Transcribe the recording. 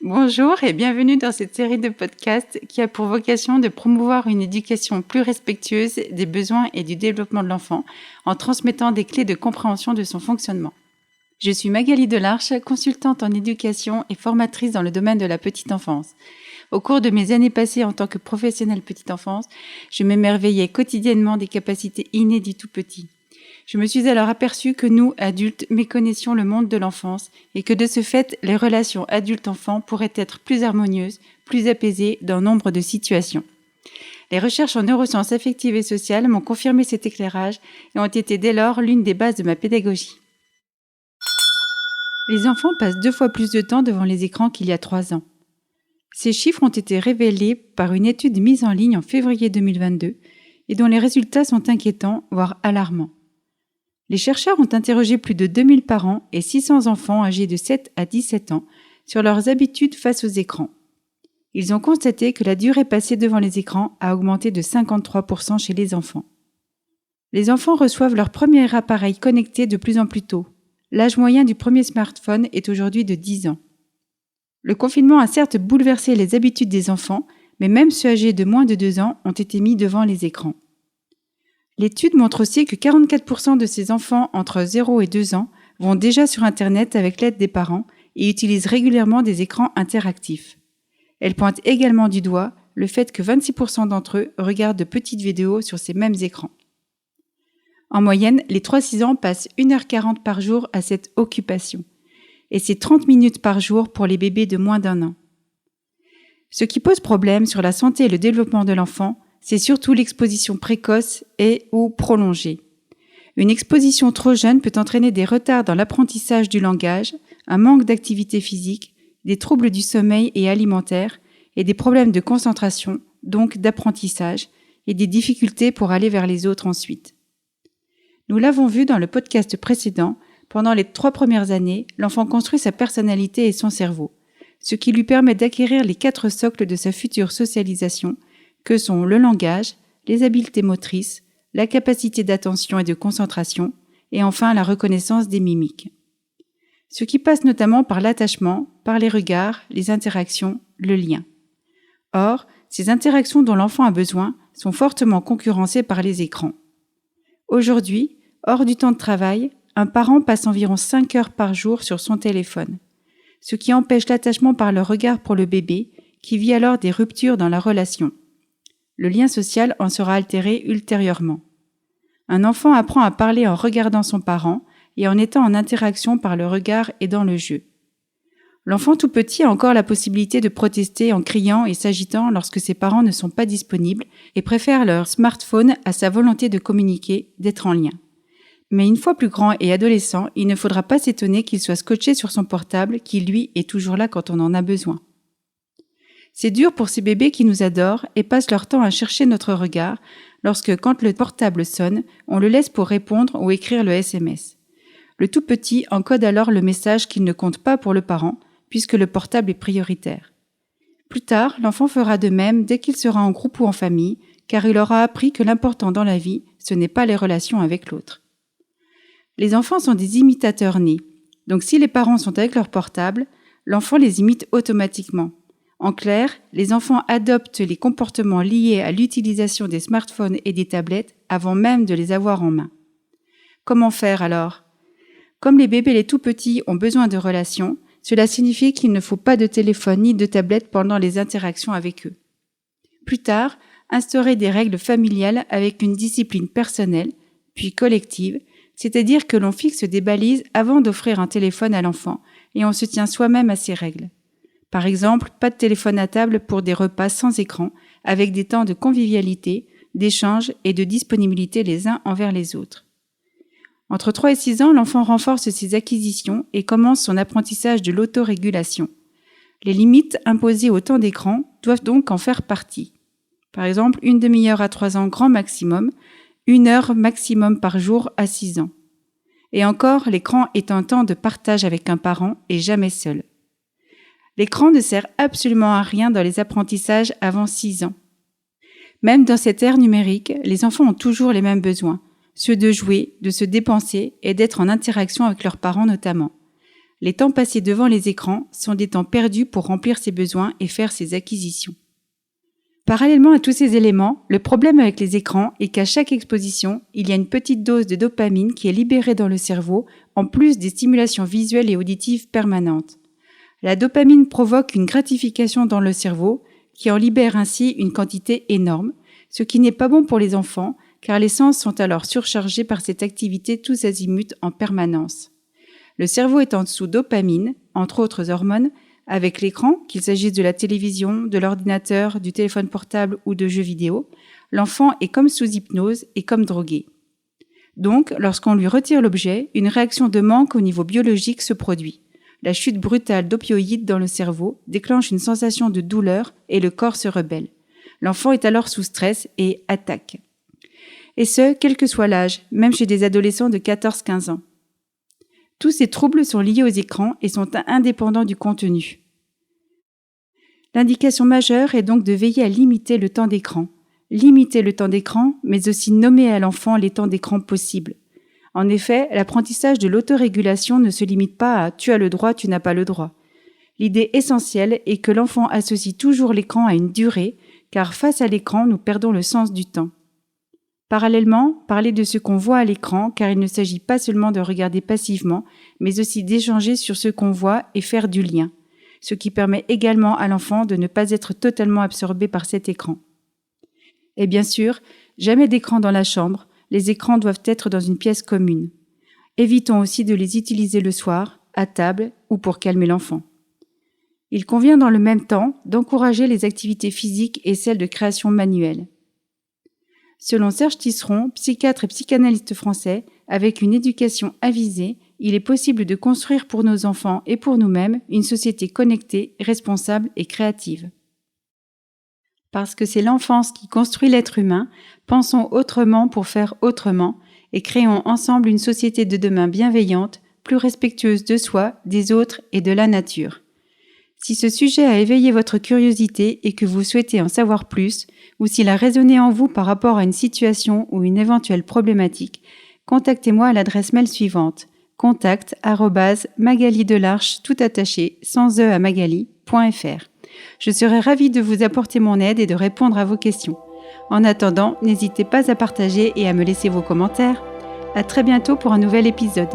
Bonjour et bienvenue dans cette série de podcasts qui a pour vocation de promouvoir une éducation plus respectueuse des besoins et du développement de l'enfant en transmettant des clés de compréhension de son fonctionnement. Je suis Magali Delarche, consultante en éducation et formatrice dans le domaine de la petite enfance. Au cours de mes années passées en tant que professionnelle petite enfance, je m'émerveillais quotidiennement des capacités innées du tout petit. Je me suis alors aperçue que nous, adultes, méconnaissions le monde de l'enfance et que de ce fait, les relations adulte-enfant pourraient être plus harmonieuses, plus apaisées dans nombre de situations. Les recherches en neurosciences affectives et sociales m'ont confirmé cet éclairage et ont été dès lors l'une des bases de ma pédagogie. Les enfants passent 2 fois plus de temps devant les écrans qu'il y a 3 ans. Ces chiffres ont été révélés par une étude mise en ligne en février 2022 et dont les résultats sont inquiétants, voire alarmants. Les chercheurs ont interrogé plus de 2000 parents et 600 enfants âgés de 7 à 17 ans sur leurs habitudes face aux écrans. Ils ont constaté que la durée passée devant les écrans a augmenté de 53% chez les enfants. Les enfants reçoivent leur premier appareil connecté de plus en plus tôt. L'âge moyen du premier smartphone est aujourd'hui de 10 ans. Le confinement a certes bouleversé les habitudes des enfants, mais même ceux âgés de moins de 2 ans ont été mis devant les écrans. L'étude montre aussi que 44% de ces enfants entre 0 et 2 ans vont déjà sur Internet avec l'aide des parents et utilisent régulièrement des écrans interactifs. Elle pointe également du doigt le fait que 26% d'entre eux regardent de petites vidéos sur ces mêmes écrans. En moyenne, les 3-6 ans passent 1h40 par jour à cette occupation. Et c'est 30 minutes par jour pour les bébés de moins d'1 an. Ce qui pose problème sur la santé et le développement de l'enfant, c'est surtout l'exposition précoce et ou prolongée. Une exposition trop jeune peut entraîner des retards dans l'apprentissage du langage, un manque d'activité physique, des troubles du sommeil et alimentaire et des problèmes de concentration, donc d'apprentissage, et des difficultés pour aller vers les autres ensuite. Nous l'avons vu dans le podcast précédent, pendant les 3 premières années, l'enfant construit sa personnalité et son cerveau, ce qui lui permet d'acquérir les 4 socles de sa future socialisation, que sont le langage, les habiletés motrices, la capacité d'attention et de concentration, et enfin la reconnaissance des mimiques. Ce qui passe notamment par l'attachement, par les regards, les interactions, le lien. Or, ces interactions dont l'enfant a besoin sont fortement concurrencées par les écrans. Aujourd'hui, hors du temps de travail, un parent passe environ 5 heures par jour sur son téléphone, ce qui empêche l'attachement par le regard pour le bébé, qui vit alors des ruptures dans la relation. Le lien social en sera altéré ultérieurement. Un enfant apprend à parler en regardant son parent et en étant en interaction par le regard et dans le jeu. L'enfant tout petit a encore la possibilité de protester en criant et s'agitant lorsque ses parents ne sont pas disponibles et préfèrent leur smartphone à sa volonté de communiquer, d'être en lien. Mais une fois plus grand et adolescent, il ne faudra pas s'étonner qu'il soit scotché sur son portable qui, lui, est toujours là quand on en a besoin. C'est dur pour ces bébés qui nous adorent et passent leur temps à chercher notre regard lorsque, quand le portable sonne, on le laisse pour répondre ou écrire le SMS. Le tout petit encode alors le message qu'il ne compte pas pour le parent, puisque le portable est prioritaire. Plus tard, l'enfant fera de même dès qu'il sera en groupe ou en famille, car il aura appris que l'important dans la vie, ce n'est pas les relations avec l'autre. Les enfants sont des imitateurs nés, donc si les parents sont avec leur portable, l'enfant les imite automatiquement. En clair, les enfants adoptent les comportements liés à l'utilisation des smartphones et des tablettes avant même de les avoir en main. Comment faire alors ? Comme les bébés les tout petits ont besoin de relations, cela signifie qu'il ne faut pas de téléphone ni de tablette pendant les interactions avec eux. Plus tard, instaurer des règles familiales avec une discipline personnelle, puis collective, c'est-à-dire que l'on fixe des balises avant d'offrir un téléphone à l'enfant et on se tient soi-même à ces règles. Par exemple, pas de téléphone à table pour des repas sans écran, avec des temps de convivialité, d'échange et de disponibilité les uns envers les autres. Entre 3 et 6 ans, l'enfant renforce ses acquisitions et commence son apprentissage de l'autorégulation. Les limites imposées au temps d'écran doivent donc en faire partie. Par exemple, 1 demi-heure à 3 ans grand maximum, 1 heure maximum par jour à 6 ans. Et encore, l'écran est un temps de partage avec un parent et jamais seul. L'écran ne sert absolument à rien dans les apprentissages avant 6 ans. Même dans cette ère numérique, les enfants ont toujours les mêmes besoins, ceux de jouer, de se dépenser et d'être en interaction avec leurs parents notamment. Les temps passés devant les écrans sont des temps perdus pour remplir ses besoins et faire ses acquisitions. Parallèlement à tous ces éléments, le problème avec les écrans est qu'à chaque exposition, il y a une petite dose de dopamine qui est libérée dans le cerveau, en plus des stimulations visuelles et auditives permanentes. La dopamine provoque une gratification dans le cerveau, qui en libère ainsi une quantité énorme, ce qui n'est pas bon pour les enfants, car les sens sont alors surchargés par cette activité tous azimuts en permanence. Le cerveau étant sous dopamine, entre autres hormones, avec l'écran, qu'il s'agisse de la télévision, de l'ordinateur, du téléphone portable ou de jeux vidéo, l'enfant est comme sous hypnose et comme drogué. Donc, lorsqu'on lui retire l'objet, une réaction de manque au niveau biologique se produit. La chute brutale d'opioïdes dans le cerveau déclenche une sensation de douleur et le corps se rebelle. L'enfant est alors sous stress et attaque. Et ce, quel que soit l'âge, même chez des adolescents de 14-15 ans. Tous ces troubles sont liés aux écrans et sont indépendants du contenu. L'indication majeure est donc de veiller à limiter le temps d'écran. Limiter le temps d'écran, mais aussi nommer à l'enfant les temps d'écran possibles. En effet, l'apprentissage de l'autorégulation ne se limite pas à « tu as le droit, tu n'as pas le droit ». L'idée essentielle est que l'enfant associe toujours l'écran à une durée, car face à l'écran, nous perdons le sens du temps. Parallèlement, parler de ce qu'on voit à l'écran, car il ne s'agit pas seulement de regarder passivement, mais aussi d'échanger sur ce qu'on voit et faire du lien, ce qui permet également à l'enfant de ne pas être totalement absorbé par cet écran. Et bien sûr, jamais d'écran dans la chambre, les écrans doivent être dans une pièce commune. Évitons aussi de les utiliser le soir, à table ou pour calmer l'enfant. Il convient dans le même temps d'encourager les activités physiques et celles de création manuelle. Selon Serge Tisseron, psychiatre et psychanalyste français, avec une éducation avisée, il est possible de construire pour nos enfants et pour nous-mêmes une société connectée, responsable et créative. Parce que c'est l'enfance qui construit l'être humain, pensons autrement pour faire autrement et créons ensemble une société de demain bienveillante, plus respectueuse de soi, des autres et de la nature. Si ce sujet a éveillé votre curiosité et que vous souhaitez en savoir plus, ou s'il a résonné en vous par rapport à une situation ou une éventuelle problématique, contactez-moi à l'adresse mail suivante contact@magalidelarche tout attaché sans e à magali.fr. Je serai ravie de vous apporter mon aide et de répondre à vos questions. En attendant, n'hésitez pas à partager et à me laisser vos commentaires. À très bientôt pour un nouvel épisode.